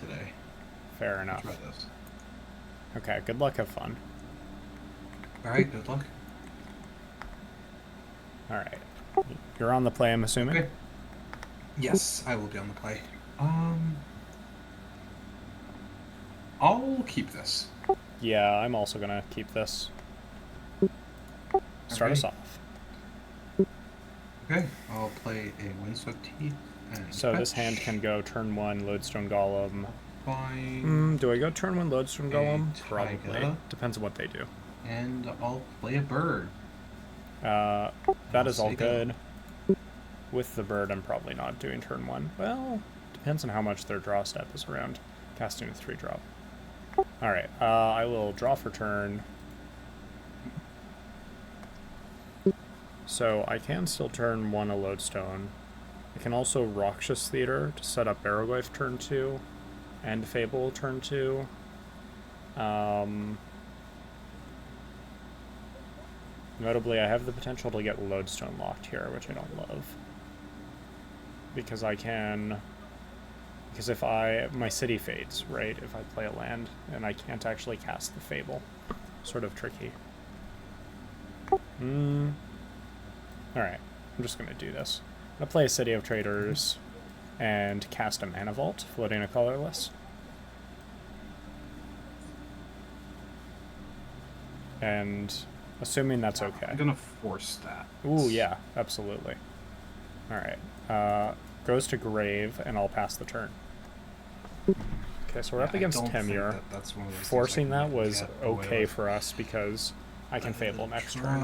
today. Fair enough. Try this. Okay, good luck, have fun. Alright, good luck. Alright. You're on the play, I'm assuming? Okay. Yes, I will be on the play. I'll keep this. Yeah, I'm also gonna keep this. Start us off. Okay, I'll play a Windswept Teeth. So fetch. this hand can go turn 1, Lodestone Golem. Fine. Do I go turn 1 Lodestone Golem? Taiga. Probably. Depends on what they do. And I'll play a bird. That is all good. With the bird, I'm probably not doing turn 1. Well, depends on how much their draw step is around. Casting a 3-drop. Alright, I will draw for turn. So I can still turn 1 a Lodestone. I can also Rakshas Theater to set up Barrowgoyf turn 2 and Fable turn 2. Notably, I have the potential to get Lodestone locked here, which I don't love. Because I can... Because if my city fades, right, if I play a land, and I can't actually cast the Fable. Sort of tricky. Alright, I'm just going to do this. I'm going to play a City of Traitors and cast a Mana Vault, floating a colorless. And assuming that's okay. I'm going to force that. Ooh, yeah, absolutely. Alright, goes to Grave, and I'll pass the turn. Okay, so we're up against Temur. Forcing that was okay for us because I can Fable next turn.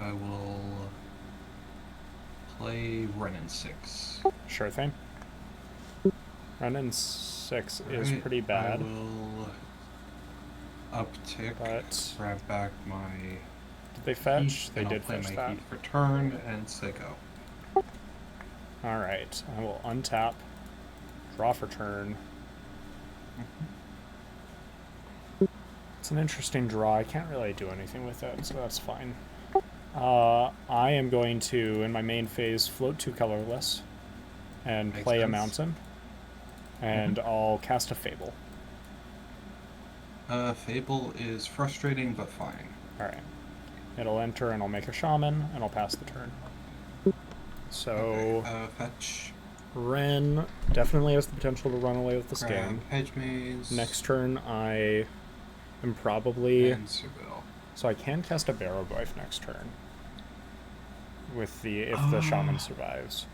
I will play Renin 6. Sure thing. Renin 6 is pretty bad. I will uptick, but grab back my... Did they fetch? Heat, they did fetch that. Heat for turn, and say go. Alright, I will untap, draw for turn. It's an interesting draw. I can't really do anything with it, so that's fine. I am going to, in my main phase, float 2 colorless and play a mountain. And I'll cast a Fable. Fable is frustrating, but fine. Alright. It'll enter, and I'll make a shaman, and I'll pass the turn. So, fetch. Ren definitely has the potential to run away with this game. Hedge Maze. Next turn, I am probably... And Seville. So I can cast a Barrowgoyf next turn. With the... if the shaman survives.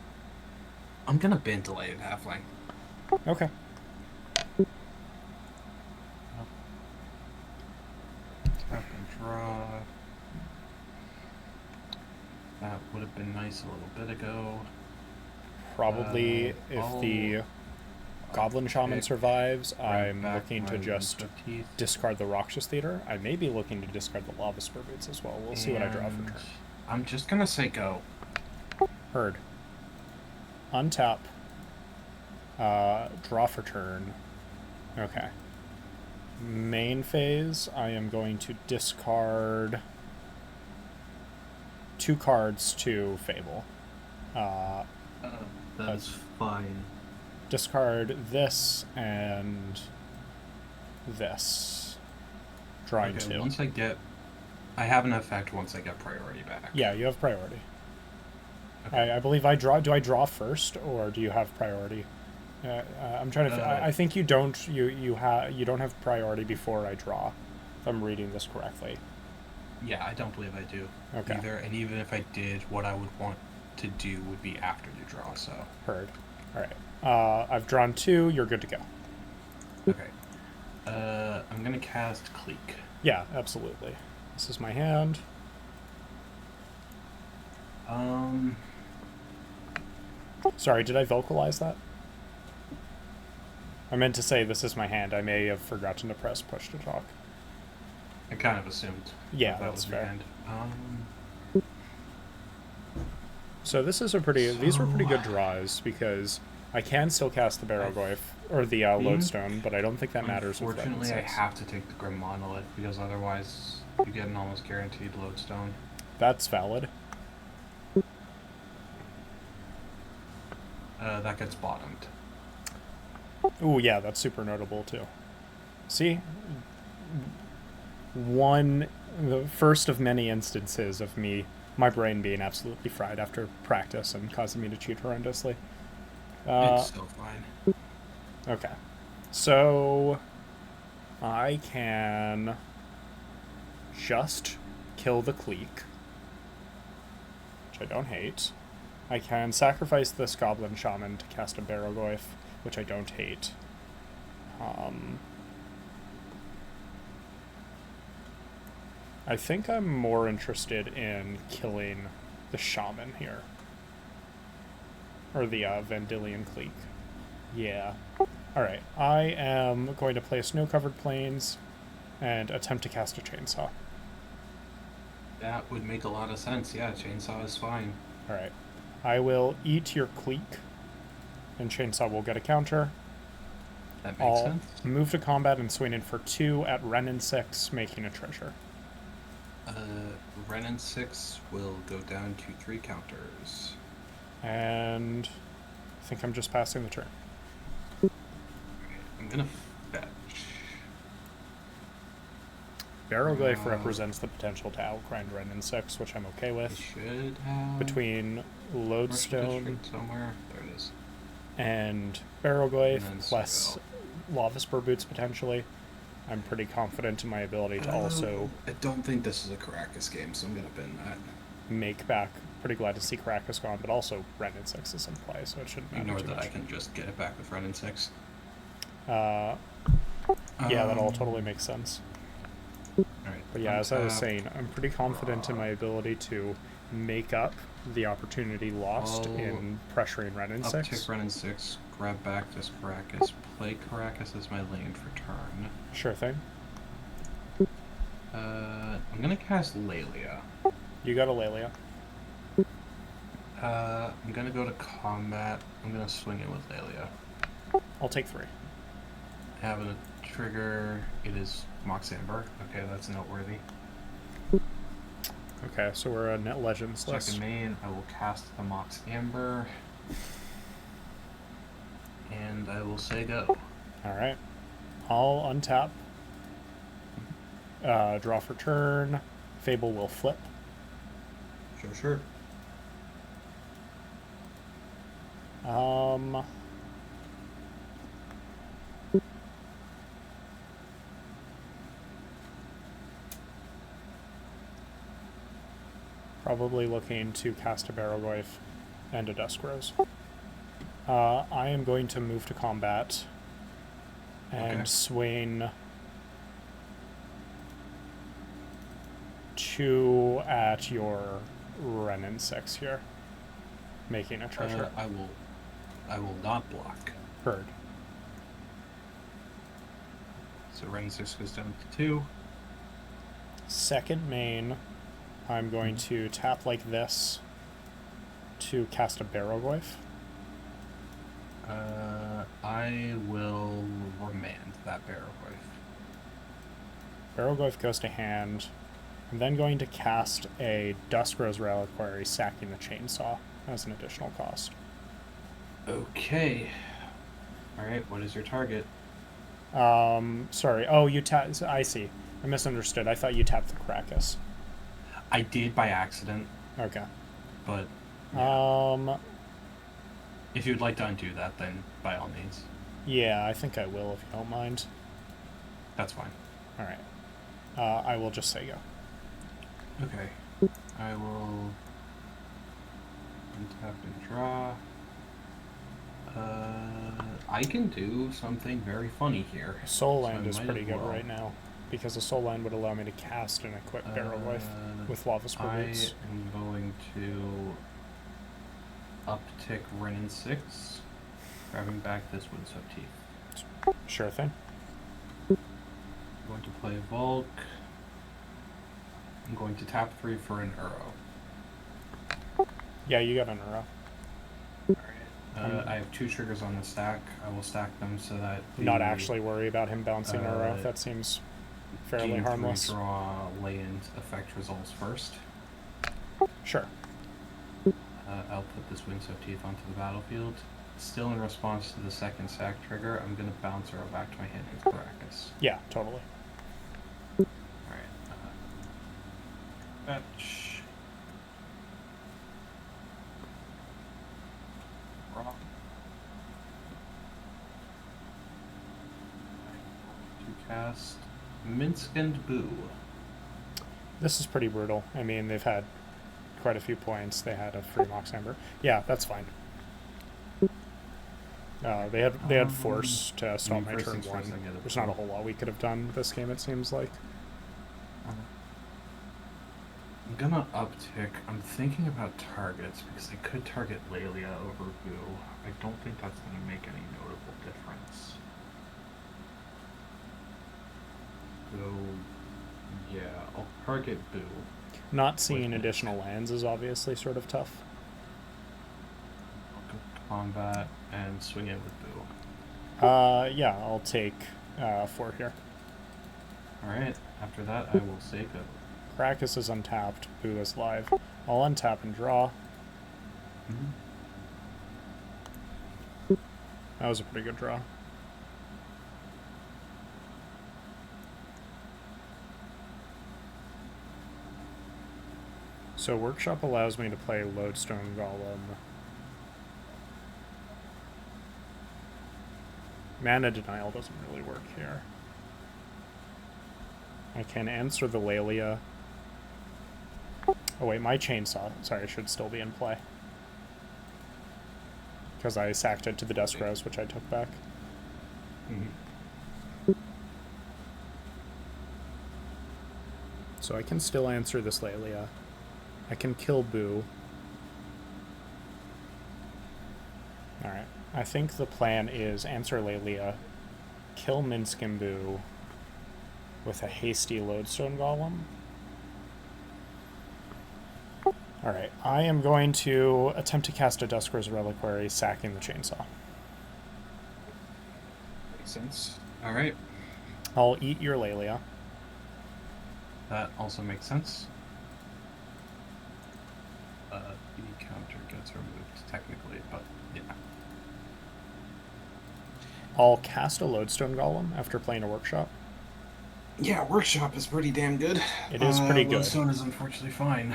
I'm gonna Bantalated Halfling. Okay. Tap and draw. That would have been nice a little bit ago. Probably, if the Goblin Shaman survives, I'm looking to just discard the Rakshas Theater. I may be looking to discard the Lavaspur Boots as well. We'll see what I draw for turn. I'm just gonna say go. Heard. Untap. Draw for turn. Okay. Main phase, I am going to discard 2 cards to Fable. That's fine. Discard this and this. Drawing 2. Once I have an effect once I get priority back. Yeah, you have priority. Okay. I believe I draw. Do I draw first, or do you have priority? I'm trying to. I think you don't. You don't have priority before I draw. If I'm reading this correctly. Yeah, I don't believe I do. Okay. Either, and even if I did, what I would want to do would be after you draw. So. Heard. All right. I've drawn 2. You're good to go. Okay. I'm gonna cast Cleek. Yeah, absolutely. This is my hand. Sorry, did I vocalize that? I meant to say this is my hand. I may have forgotten to press push to talk. I kind of assumed. Yeah, that's fair. So this is these were pretty good draws because I can still cast the Barrowgoyf or the Lodestone, but I don't think that matters with Renin 6. Unfortunately, I have to take the Grim Monolith because otherwise you get an almost guaranteed Lodestone. That's valid. That gets bottomed. Ooh, yeah, that's super notable too. See? The first of many instances of my brain being absolutely fried after practice and causing me to cheat horrendously. It's still fine. Okay. So, I can just kill the clique, which I don't hate. I can sacrifice this Goblin Shaman to cast a Barrowgoyf, which I don't hate. I think I'm more interested in killing the Shaman here. Or the Vandilian Clique. Yeah. Alright, I am going to play snow-covered plains and attempt to cast a Chainsaw. That would make a lot of sense. Yeah, Chainsaw is fine. Alright. I will eat your Clique, and Chainsaw will get a counter. That makes sense. Move to combat and swing in for 2 at Ren and 6, making a treasure. Ren and 6 will go down to 3 counters. And I think I'm just passing the turn. I'm gonna fetch. Barrowgoyf represents the potential to outgrind Ren and 6, which I'm okay with. Should have Between Lodestone somewhere. There it is. And Barrowgoyf And plus Lavaspur Boots potentially, I'm pretty confident in my ability to also I don't think this is a Caracas game, so I'm gonna bin that. make back. Pretty glad to see Caracas gone, but also Ren and 6 is in play, so it shouldn't matter Ignore too that much. I can just get it back with Ren and 6. Yeah, that all totally makes sense. Alright. But yeah, as I was saying, I'm pretty confident in my ability to make up the opportunity lost in pressuring Ren and 6. Uptick Ren and 6, grab back this Caracas, play Caracas as my land for turn. Sure thing. I'm gonna cast Laelia. You got a Laelia. I'm gonna go to combat. I'm gonna swing in with Laelia. I'll take 3. I have a trigger. It is Mox Amber. Okay, that's noteworthy. Okay, so we're a Net Legends list. Second main, I will cast the Mox Amber. And I will say go. Alright. I'll untap. Draw for turn. Fable will flip. Sure. Probably looking to cast a Barrowgoyf and a Dusk Rose. I am going to move to combat and swing 2 at your Ren and 6 here, making a treasure. I will not block. Heard. So Ren and 6 goes down to 2. Second main, I'm going to tap like this to cast a Barrowgoyf. I will remand that Barrowgoyf. Barrowgoyf goes to hand. I'm then going to cast a Dusk Rose Reliquary, sacking the Chainsaw as an additional cost. Okay. Alright, what is your target? Sorry. Oh, you tapped. I see. I misunderstood. I thought you tapped the Caracas. I did by accident, Okay. but if you'd like to undo that, then by all means. Yeah, I think I will if you don't mind. That's fine. Alright. I will just say go. Okay. I will untap and draw. I can do something very funny here. Soul so Land is might pretty as good well. right now, because a Soul Land would allow me to cast and equip Barrowgoyf with Lavaspur Boots. I am going to uptick Ren and 6, grabbing back this Windswept Teeth. Sure thing. I'm going to play Volk. I'm going to tap 3 for an Uro. Yeah, you got an Uro. I have 2 triggers on the stack. I will stack them so that Not actually worry about him bouncing Uro. That seems fairly game harmless. 3 draw land effect resolves first. Sure. I'll put this Windswept Teeth onto the battlefield. still in response to the second sack trigger, I'm gonna bounce Arrow back to my hand with Caracas. Yeah, totally. Alright. Fetch. Rock. To cast Minsk and Boo. This is pretty brutal. I mean, they've had quite a few points. They had a free Mox Amber. Yeah, that's fine. They had force to stop my turn one. There's not a whole lot we could have done this game, it seems like. I'm gonna uptick. I'm thinking about targets because I could target Lelia over Boo. I don't think that's gonna make any notable difference. So, yeah, I'll target Boo. Not seeing additional lands is obviously sort of tough. I'll go combat and swing in with Boo. Yeah, I'll take 4 here. Alright, after that I will Seiko. Caracas is untapped, Boo is live. I'll untap and draw. That was a pretty good draw. So Workshop allows me to play Lodestone Golem. Mana Denial doesn't really work here. I can answer the Lelia. Oh wait, my Chainsaw, sorry, should still be in play. Because I sacked it to the Deskrows, which I took back. So I can still answer this Lelia. I can kill Boo. Alright. I think the plan is answer Lelia, kill Minsk and Boo with a hasty Lodestone Golem. Alright, I am going to attempt to cast a Duskrow's Reliquary, sacking the Chainsaw. Makes sense. Alright. I'll eat your Lelia. That also makes sense. The counter gets removed, technically, but yeah. I'll cast a Lodestone Golem after playing a Workshop. Yeah, Workshop is pretty damn good. It is pretty good. Lodestone is unfortunately fine.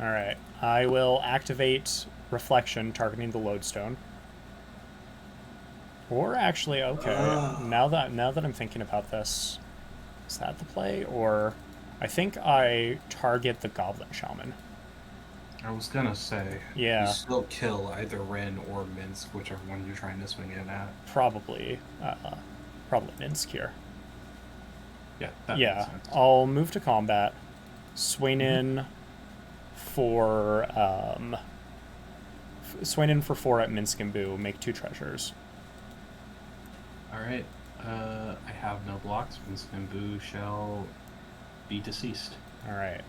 Alright, I will activate Reflection, targeting the Lodestone. Or actually, okay, now that I'm thinking about this, is that the play? Or I think I target the Goblin Shaman. I was gonna say, yeah, you still kill either Ren or Minsk, whichever one you're trying to swing in at. Probably Minsk here. Yeah, that yeah. makes sense. I'll move to combat, swing in for 4 at Minsk and Boo, make 2 treasures. Alright, I have no blocks. Minsk and Boo shall be deceased. Alright.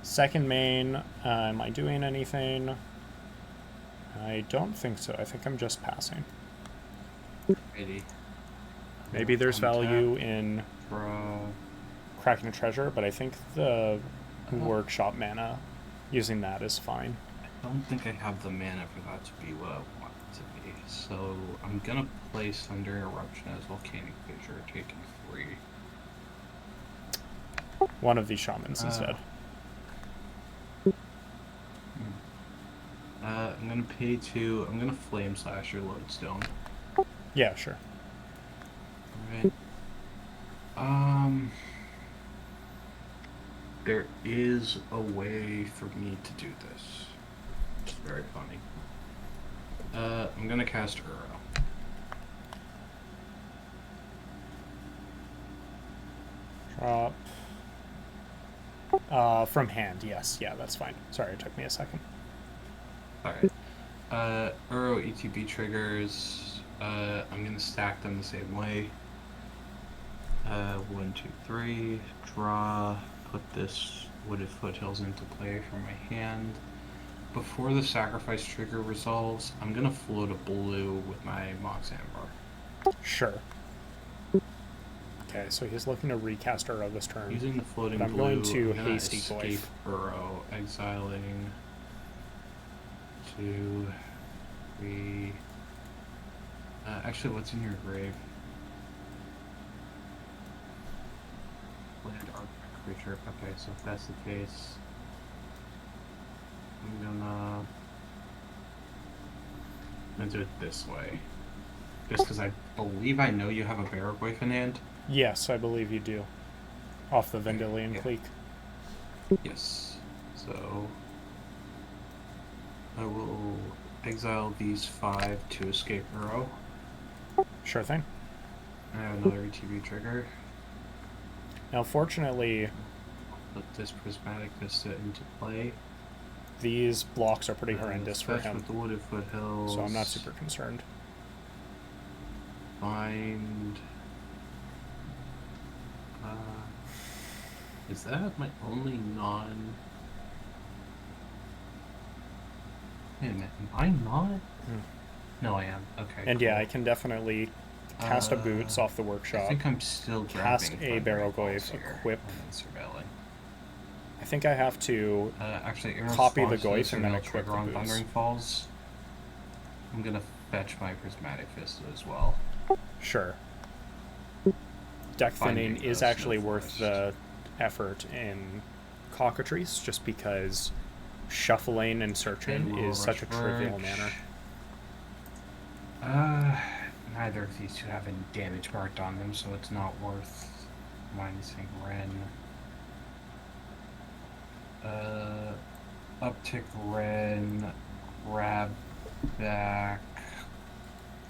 Second main, am I doing anything? I don't think so. I think I'm just passing. Maybe there's value in cracking a treasure, but I think the Workshop mana, using that is fine. I don't think I have the mana for that to be what I want it to be. So I'm gonna play Thunder Eruption as Volcanic Fissure, taking 3. One of these shamans instead. I'm gonna pay 2. I'm gonna Flame Slash your Lodestone. Yeah, sure. Alright. There is a way for me to do this. It's very funny. I'm gonna cast Uro. Drop. From hand, yes. Yeah, that's fine. Sorry, it took me a second. Alright. Uro ETB triggers. I'm gonna stack them the same way. 1, 2, 3. Draw. Put this Wooded Foothills into play from my hand. Before the sacrifice trigger resolves, I'm gonna float a blue with my Mox Amber. Sure. Okay, so he's looking to recast Uro this turn. Using the floating but I'm blue, going to I'm gonna hasty escape Goyf. Uro, exiling 2, 3, Actually, what's in your grave? Land Arc creature. Okay, so if that's the case, I'm gonna do it this way. Just because I believe I know you have a Barrowgoyf in hand. Yes, I believe you do. Off the Vendilion yeah. Clique. Yes. So I will exile these 5 to escape Uro. Sure thing. I have another ETB trigger. Now, fortunately, Put this Prismatic Vista into play. these blocks are pretty horrendous for him. With the Wooded Foothills. So I'm not super concerned. Find. Is that my only non? Wait a minute, am I not? No, I am. Okay. And cool. yeah, I can definitely cast a Boots off the workshop. I think I'm still cast a Barrowgoyf, equip. I think I have to actually copy the Goyf and then equip the on Boots. Thundering Falls. I'm gonna fetch my Prismatic Vista as well. Sure. Deck thinning is actually worth the effort in Cockatrice, just because shuffling and searching is such a trivial manner. Neither of these two have any damage marked on them, so it's not worth minusing Ren. Uptick Ren, grab back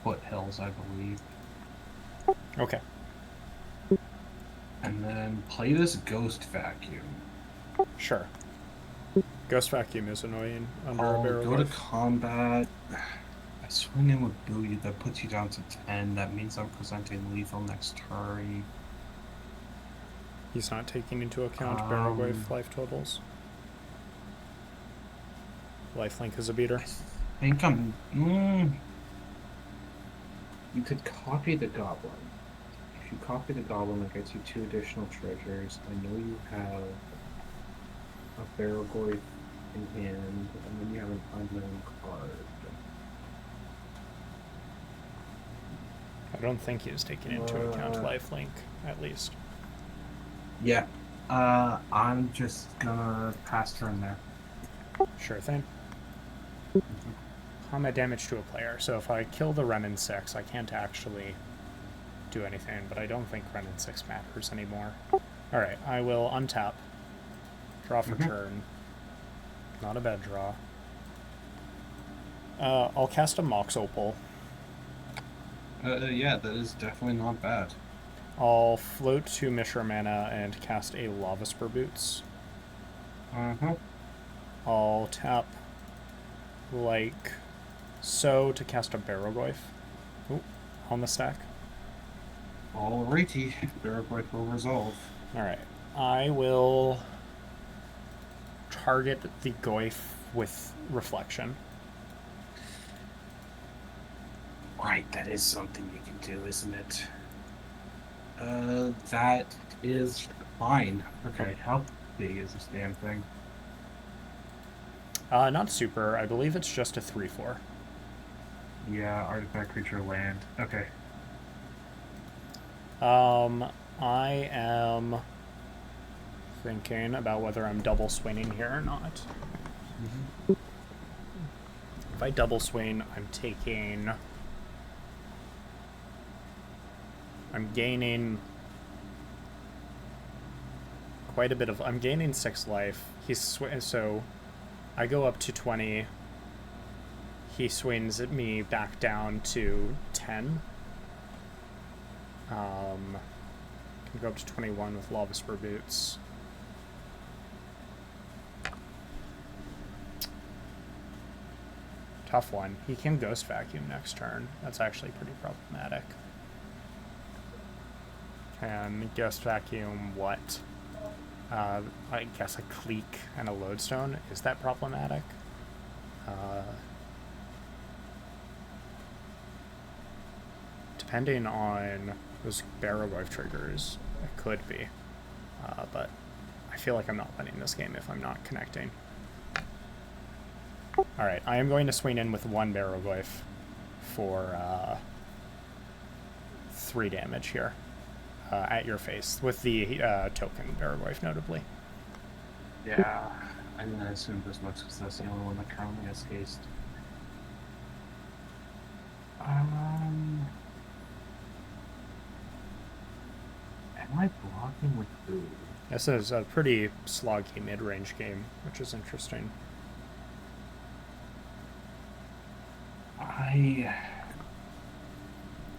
Foothills, I believe. Okay. And then play this Ghost Vacuum. Sure. Ghost Vacuum is annoying under a Barrowgoyf. Go to combat. I swing in with Boot, that puts you down to 10. That means I'm presenting lethal next turn. He's not taking into account Barrowgoyf life totals. Lifelink is a beater. I think I'm... You could copy the Goblin. If you copy the Goblin, it gets you 2 additional treasures. I know you have a Barrowgoyf in hand, and then you have an unknown card. I don't think he is taking into account lifelink, at least. Yeah. I'm just gonna pass turn there. Sure thing. Combat damage to a player. So if I kill the Renin 6, I can't actually do anything, but I don't think Renin 6 matters anymore. Alright, I will untap. Draw for turn. Not a bad draw. I'll cast a Mox Opal. Yeah, that is definitely not bad. I'll float to Mishra Mana and cast a Lavaspur Boots. I'll tap like so to cast a Barrowgoyf. Ooh, on the stack. Alrighty, Barrowgoyf will resolve. Alright, I will target the Goyf with Reflection. Right, that is something you can do, isn't it? That is fine. Okay, how big is this damn thing? Not super. I believe it's just a 3/4. Yeah, artifact, creature, land. Okay. I am thinking about whether I'm double swinging here or not. If I double swing, I'm gaining quite a bit of... I'm gaining 6 life. So I go up to 20. He swings at me back down to 10. Can go up to 21 with Lavaspur Boots. Tough one. He can Ghost Vacuum next turn. That's actually pretty problematic. And Ghost Vacuum what? I guess a Clique and a Lodestone. Is that problematic? Depending on those Barrowgoyf triggers, it could be. But I feel like I'm not winning this game if I'm not connecting. Alright, I am going to swing in with 1 Barrowgoyf for 3 damage here at your face, with the token Barrowgoyf notably. Yeah, I mean, I assumed as much because that's the only one that currently has haste. Am I blocking with who? This is a pretty sloggy mid-range game, which is interesting.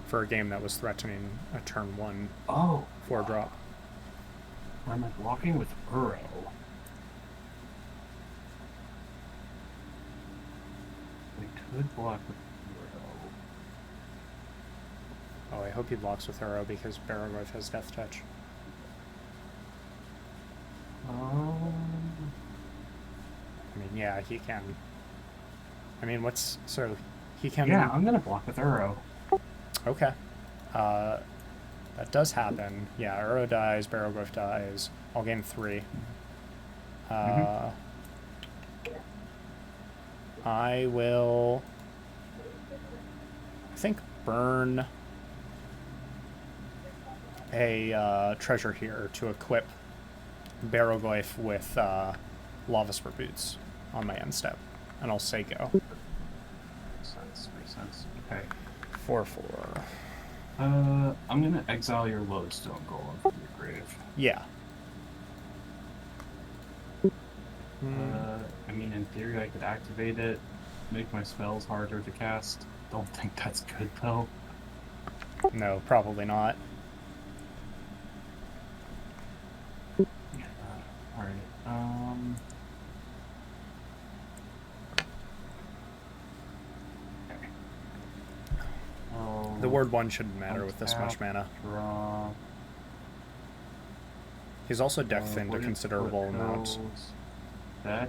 For a game that was threatening a turn 1 4-drop. Am I blocking with Uro? I could block with Uro. Oh, I hope he blocks with Uro because Barrowgoyf has Death Touch. I mean, yeah, he can. I mean, what's... So, he can... Yeah, I'm gonna block with Uro. Okay. That does happen. Yeah, Uro dies, Barrowgoyf dies. I'll gain 3. I will... I think burn a treasure here to equip Barrowgoyf with Lavaspur Boots on my end step. And I'll say go. Makes sense. Okay. 4/4. I'm gonna exile your Lodestone Golem from your grave. Yeah. I mean, in theory, I could activate it, make my spells harder to cast. Don't think that's good, though. No, probably not. Alright, okay. The word 1 shouldn't matter with this much mana. Draw. He's also decked into considerable amounts. That.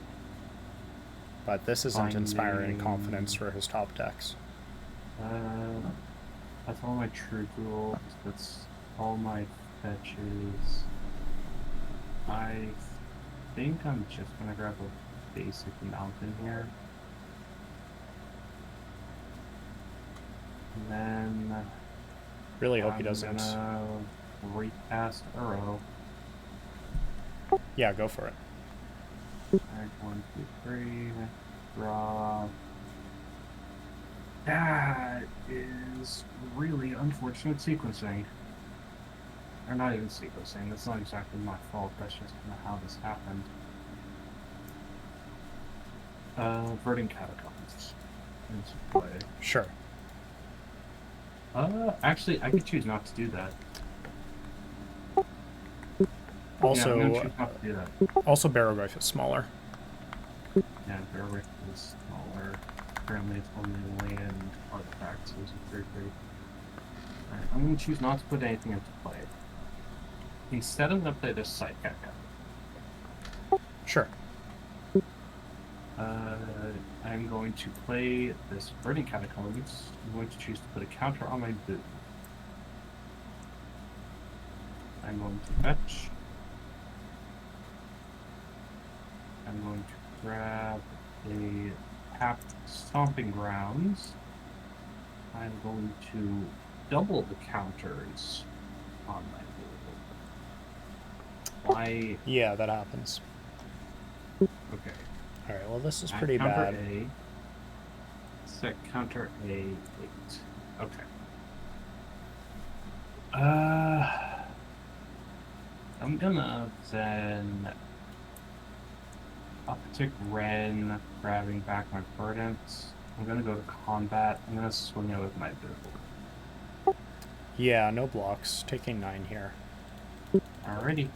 But this isn't inspiring confidence for his top decks. That's all my true duels. That's all my fetches. I think I'm just gonna grab a basic mountain here. And then Really hope he doesn't. I'm gonna recast Uro. Yeah, go for it. Alright, 1, 2, 3. Draw. That is really unfortunate sequencing. Or not even sequencing, that's not exactly my fault, that's just kind of how this happened. Verdant Catacombs into play. Sure. Actually, I could choose not to do that. Also, yeah, I'm gonna choose not to do that. Also Barrowgoyf is smaller. Yeah, Barrowgoyf is smaller. Apparently it's only land artifacts, so it's 3/3. Alright, I'm gonna choose not to put anything into play. Instead, I'm gonna play this Sidecat card. Sure. I'm going to play this Burning Catacombs. I'm going to choose to put a counter on my boot. I'm going to fetch. I'm going to grab a tapped Stomping Grounds. I'm going to double the counters on my boot. Why? Yeah, that happens. Okay. Alright, well this is pretty counter bad. A. Set counter A 8. Okay. I'm gonna then uptick Ren, grabbing back my burdens. I'm gonna go to combat. I'm gonna swing it with my boot. Yeah, no blocks. Taking 9 here. Alrighty.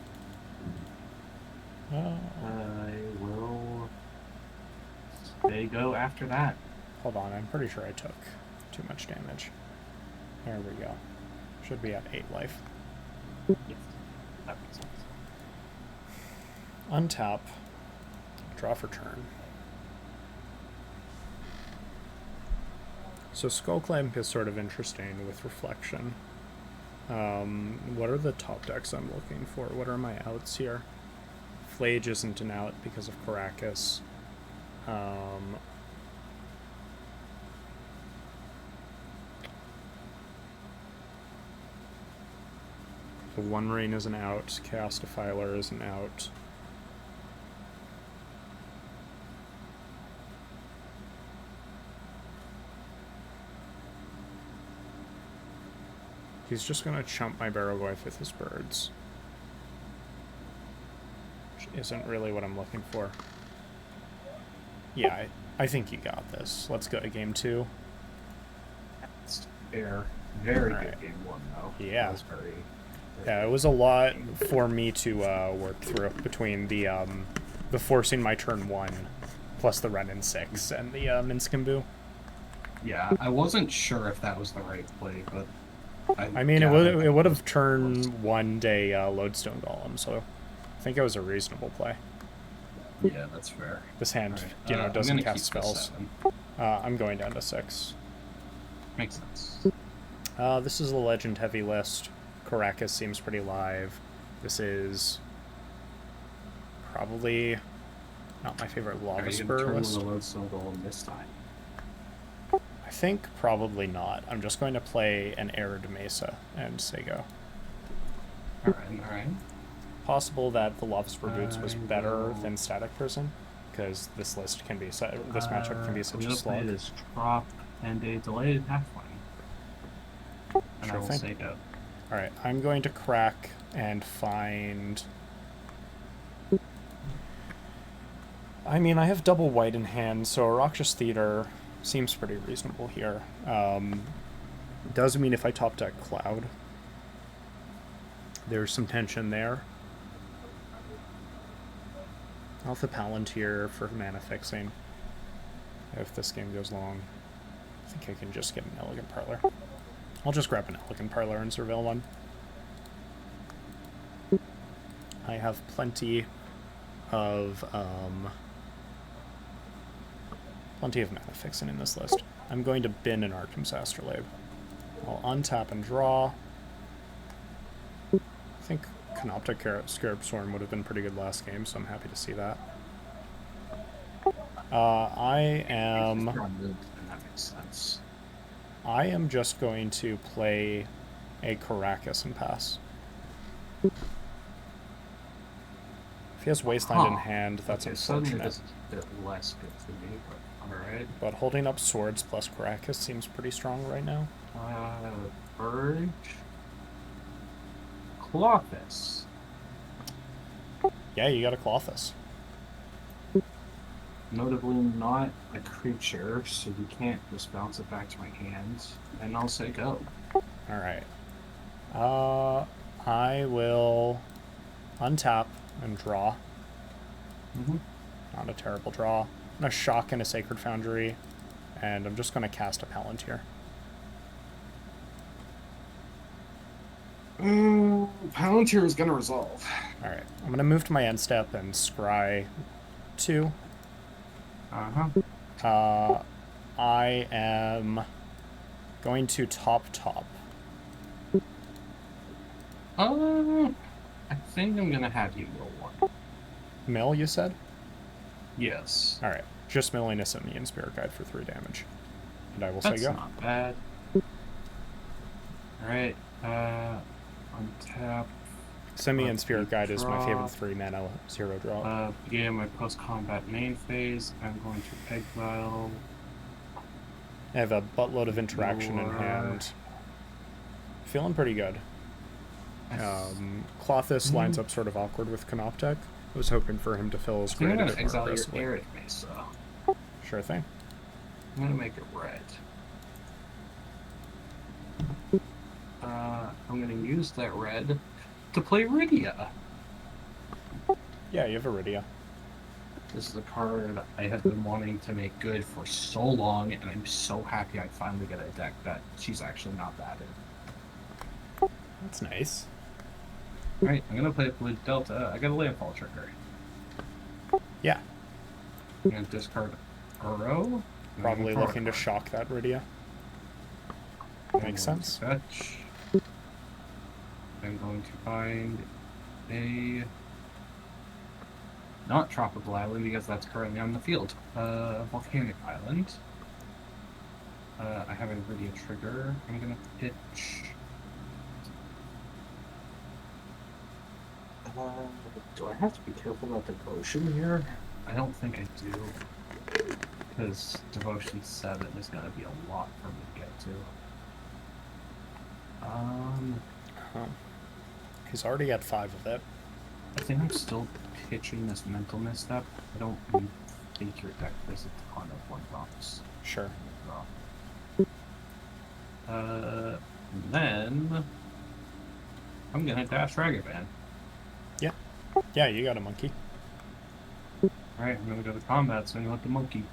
Oh. I will stay go after that. Hold on, I'm pretty sure I took too much damage. There we go. Should be at 8 life. Yes, that makes sense. Untap. Draw for turn. So Skullclamp is sort of interesting with Reflection. What are the top decks I'm looking for? What are my outs here? Flage isn't an out because of Caracas. The One Ring isn't out. Chaos Defiler isn't out. He's just going to chump my Barrowgoyf with his birds. Which isn't really what I'm looking for. Yeah, I think you got this. Let's go to game 2. That's fair. Very All good right. game 1, though. Yeah. That was very Yeah, it was a lot for me to work through between the forcing my turn 1 plus the run in 6 and the Minskimbu. Yeah, I wasn't sure if that was the right play, but I mean, it would have turn 1 day Lodestone Golem, so I think it was a reasonable play. Yeah, that's fair. This hand, Right. you know, doesn't cast keep the spells. 7. I'm going down to 6. Makes sense. This is a legend heavy list. Caracas seems pretty live. This is probably not my favorite Lavaspur list. The Lodestone Golem this time. I think probably not. I'm just going to play an Arid Mesa and say go. Alright. Possible that the Lavaspur Boots was better than Static Prison, because this list can be this matchup can be such a slog. Play this drop and a delayed halfling. And Sure I will thing. say go. Alright, I'm going to crack and find... I mean, I have double white in hand, so a Rakshas Theater seems pretty reasonable here. Does mean if I top deck Cloud, there's some tension there. Alpha Palantir for mana fixing. If this game goes long, I think I can just get an Elegant Parlor. I'll just grab an Elegant Parlor and surveil one. I have plenty of mana fixing in this list. I'm going to bin an Arcum's Astrolabe. I'll untap and draw. I think Canoptic Scarab Storm would have been pretty good last game, so I'm happy to see that. I am That makes sense. just going to play a Caracas and pass. If he has Wasteland in hand, that's Suddenly unfortunate. this is a bit less good for me, but alright. But holding up swords plus Caracas seems pretty strong right now. Urge. Clothis. Yeah, you got a Clothis. Notably not a creature, so you can't just bounce it back to my hand. And I'll say go. Alright. I will untap and draw. Not a terrible draw. I'm going to shock in a Sacred Foundry, and I'm just going to cast a Palantir. Palantir is going to resolve. Alright, I'm going to move to my end step and scry 2. I am going to top. I think I'm going to have you roll one. Mill, you said? Yes. Alright, just milling a Simian Spirit Guide for 3 damage. And I will That's say go. not bad. Alright, untap. Simian Spirit Guide is my favorite 3 mana 0 draw. Begin my post-combat main phase. I'm going to exile. I have a buttload of interaction in hand. Feeling pretty good. Clothis lines up sort of awkward with Canoptek. I was hoping for him to fill his I'm grade going a to bit more exile your aggressively. Arid Mesa. Sure thing. I'm going to make it red. I'm going to use that red to play Rydia. Yeah, you have Iridia. This is a card I have been wanting to make good for so long, and I'm so happy I finally get a deck that she's actually not bad in. That's nice. Alright, I'm going to play Blue Delta. I got a Landfall trigger. Yeah, I'm going to discard Uro. probably looking to shock that Rydia. Makes sense. Fetch. I'm going to find a not tropical island because that's currently on the field. Volcanic island. I have a Rydia trigger. I'm gonna pitch Do I have to be careful about devotion here? I don't think I do. Because devotion 7 is going to be a lot for me to get to. He's already at 5 of it. I think I'm still pitching this mental misstep. I don't think your deck has a ton of 1-drops. Sure. Then I'm gonna dash Ragavan. Yeah. Yeah, you got a monkey. Alright, I'm gonna go to combat, so I'm gonna let the monkey.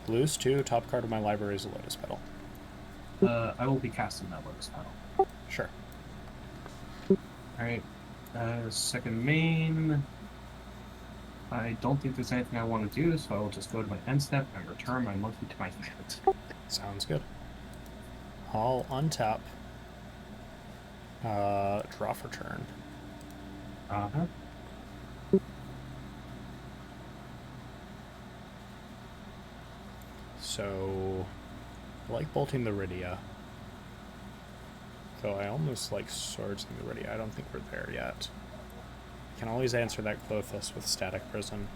Blues 2, top card of my library is a Lotus Petal. I will be casting that Lotus Petal. Sure. Alright, second main. I don't think there's anything I want to do, so I will just go to my end step and return my monkey to my hand. Sounds good. I'll untap. Draw for turn. Uh-huh. So, I like bolting the Rydia. Though I almost like swords in the Rydia. I don't think we're there yet. I can always answer that Clothis with Static Prison.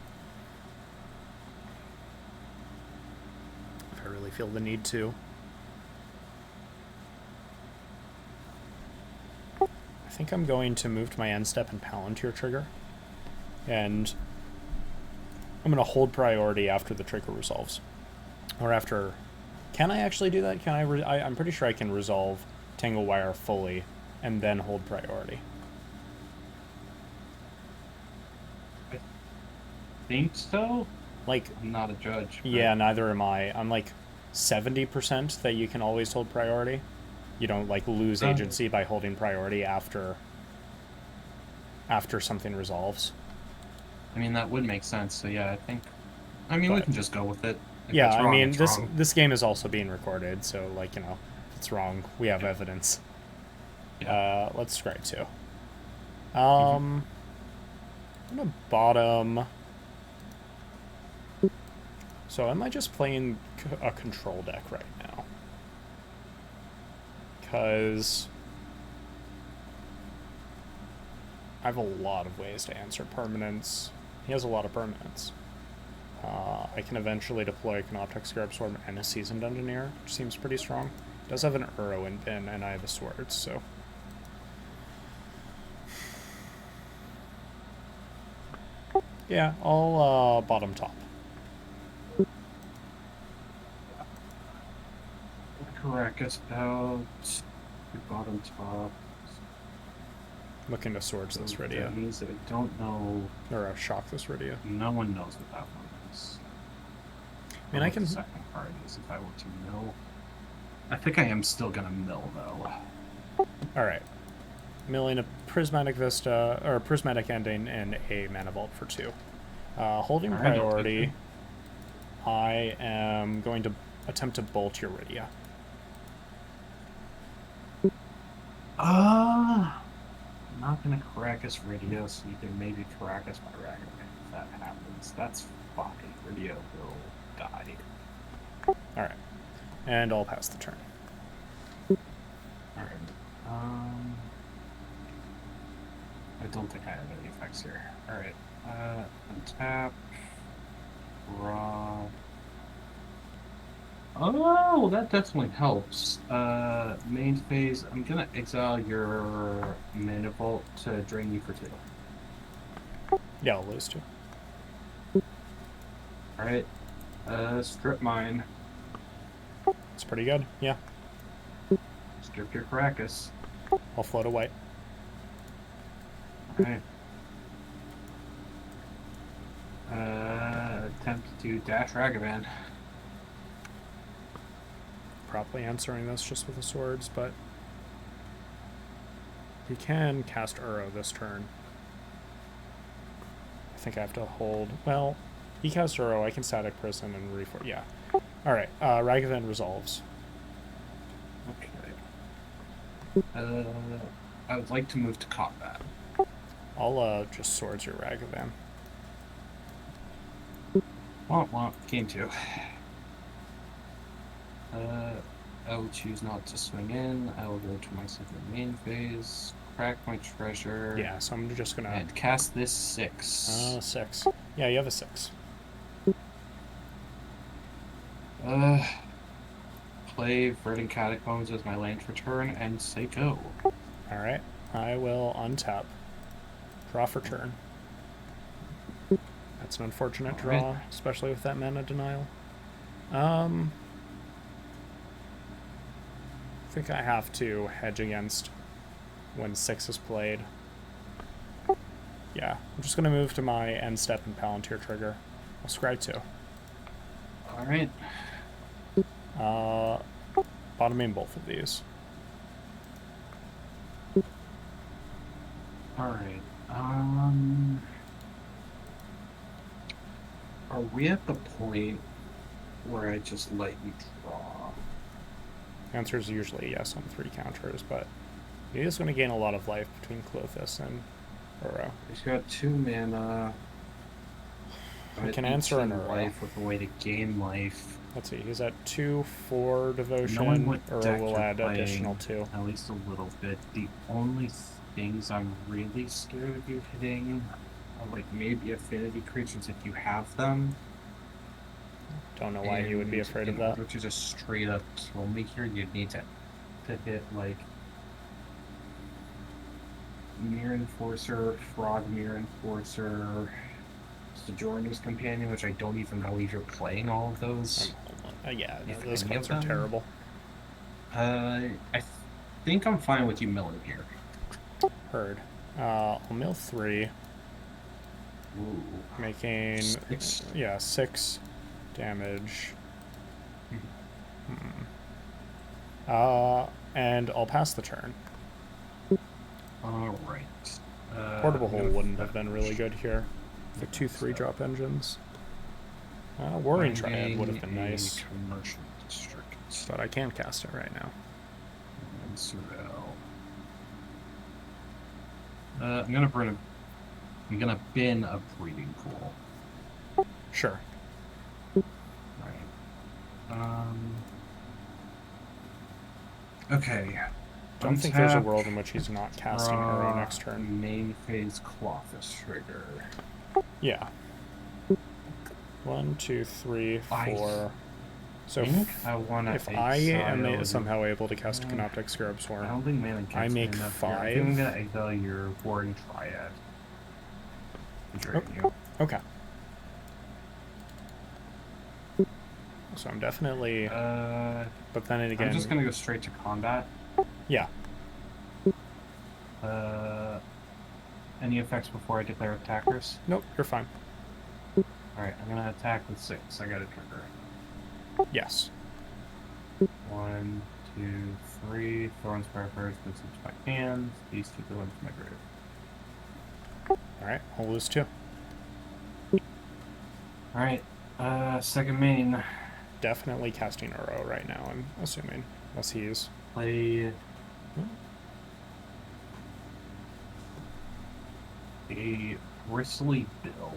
If I really feel the need to. I think I'm going to move to my end step and Palantir trigger. And I'm going to hold priority after the trigger resolves. Or after... Can I actually do that? Can I'm pretty sure I can resolve Tangle Wire fully and then hold priority. I think so? Like, I'm not a judge. But... Yeah, neither am I. I'm like 70% that you can always hold priority. You don't like lose agency by holding priority after something resolves. I mean, that would make sense. So yeah, I think. I mean, we can just go with it. If Yeah, wrong, I mean, wrong. this game is also being recorded, so like, you know, if it's wrong, we have evidence. Yeah. Let's scry 2. I'm gonna bottom. So am I just playing a control deck right now? Because I have a lot of ways to answer permanents. He has a lot of permanents. I can eventually deploy a Canoptek Scarab Sword and a Seasoned Engineer, which seems pretty strong. It does have an Uro in bin, and I have a Sword, so... Yeah, I'll bottom top. Caracas out. The bottom top. Looking to Swords this Rydia. That means that I don't know... Or Shock this Rydia. No one knows what that one is. I mean, I can... The second part is if I were to mill. I think I am still gonna mill, though. Alright. Milling a Prismatic Vista, or Prismatic Ending, and a Mana Vault for 2. Holding priority, I am going to attempt to bolt your Rydia. I'm not gonna Caracas Radio, so you can maybe Caracas my Ragavan if that happens. That's fine. Radio will die. Alright. And I'll pass the turn. Alright. I don't think I have any effects here. Alright. Untap. Draw. Oh, that definitely helps. Main phase, I'm gonna exile your Mana Vault to drain you for 2. Yeah, I'll lose 2. Alright. Strip mine. It's pretty good, yeah. Strip your Caracas. I'll float a white. Alright. Attempt to dash Ragavan. Probably answering this just with the swords, but he can cast Uro this turn. I think I have to hold. Well, he casts Uro, I can Static Prison and reforce. Yeah. Alright, Ragavan resolves. Okay. I would like to move to combat. I'll just swords your Ragavan. Womp womp, game 2. I will choose not to swing in. I will go to my second main phase. crack my treasure. Yeah, so I'm just gonna... And cast this 6. 6. Yeah, you have a 6. Play Verdant Catacombs as my land for turn and say go. Alright, I will untap. Draw for turn. That's an unfortunate draw, Alright. especially with that mana denial. I think I have to hedge against when 6 is played. Yeah, I'm just going to move to my end step and Palantir trigger. I'll scry 2. Alright. Bottoming both of these. Alright. Are we at the point where I just let you draw? The answer is usually yes on 3 counters, but he is going to gain a lot of life between Clothis and Burrow. He's got 2 mana. He can answer an life with a way to gain life. Let's see, he's at 2 for devotion. Knowing what Burrow deck will you're add playing, additional 2. At least a little bit. The only things I'm really scared of you hitting are like maybe affinity creatures if you have them. Don't know why he would be afraid of that. In order to just straight up kill me here, you'd need to hit like Mirror Enforcer, Frog Mirror Enforcer, Sojourner's Companion, which I don't even know if you're playing all of those. Yeah, If those any cards of are them? terrible. I think I'm fine with you milling here. Heard. I'll mill 3, Ooh. making 6. 6 damage. And I'll pass the turn. Alright. Portable Hole wouldn't have been really good here. The 2/3 drop engines. Warring Triad would have been nice, Commercial district. but I can't cast it right now. And Sorrel. I'm gonna bin a breeding pool. Sure. Right. Okay. Don't think there's a Untap, world in which he's not casting Arrow draw, next turn. Main phase Clothis trigger. Yeah. 1, 2, 3, 4. So I wanna if I am exile somehow able to cast Canoptic Scarab I Swarm, don't think mana gets I me make enough here. I 5. think I'm gonna exile your Warring Triad. Drain you. Okay. So I'm definitely... but then again... I'm just gonna go straight to combat. Yeah. Any effects before I declare attackers? Nope, you're fine. Alright, I'm gonna attack with 6. I got a trigger. Yes. 1, 2, 3. Thornspire first goes into my hands. These 2 go into my grave. Alright, I'll lose 2. Alright, second main. Definitely casting Arrow right now, I'm assuming. Unless he's... Play a Bristly Bill.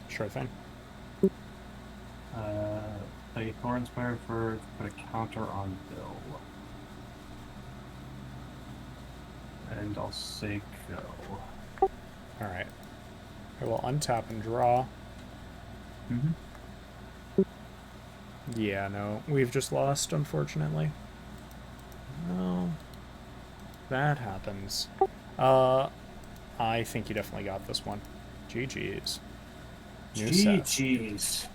Sure thing. Play Thornspire first, put a counter on Bill. And I'll say go. Alright. I will untap and draw. Yeah, no. We've just lost, unfortunately. No. That happens. I think you definitely got this one. GG's. New set. GG's.